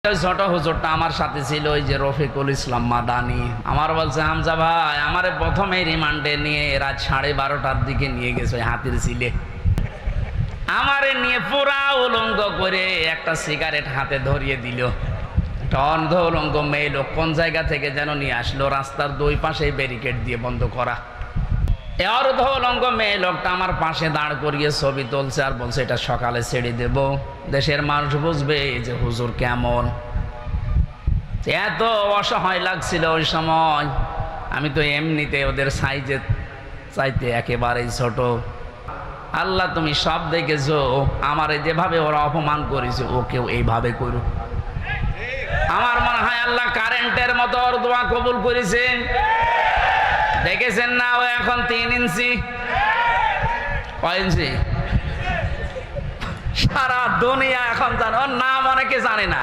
ছোট হুজুরটা আমার সাথে ছিল, ওই যে রফিকুল ইসলাম মাদানি। আমার বলছে, হামজা ভাই, আমারে প্রথমে রিমান্ডে নিয়ে রাত 12:30টার দিকে নিয়ে গেছে হাতির ছিলে। আমারে নিয়ে পুরা উলঙ্গ করে একটা সিগারেট হাতে ধরিয়ে দিল। একটা অন্ধ উলঙ্গ মেয়ে লোক কোন জায়গা থেকে যেন নিয়ে আসলো, রাস্তার দুই পাশে ব্যারিকেড দিয়ে বন্ধ করা। এ অর্ধ উলঙ্গ মেয়ে লোকটা আমার পাশে দাঁড় করিয়ে ছবি তুলছে আর বলছে, এটা সকালে ছেড়ে দেব, দেশের মানুষ বুঝবে যে হুজুর কেমন। এত অসহায় লাগছিল ওই সময়। আমি তো এমনিতে ওদের সাইজে চাইতে একেবারেই ছোট। আল্লাহ তুমি সব দেখেছো, আমারে যেভাবে ওরা অপমান করেছে ওকেও এইভাবে করো। আমার মনে হয় আল্লাহ কারেন্টের মতো ওর দোয়া কবুল করেছেন। দেখেছেন না, ও এখন 3 ইঞ্চি। কয় ইঞ্চি? সারা দুনিয়া এখন জানো, ওর নাম অনেকে জানে না।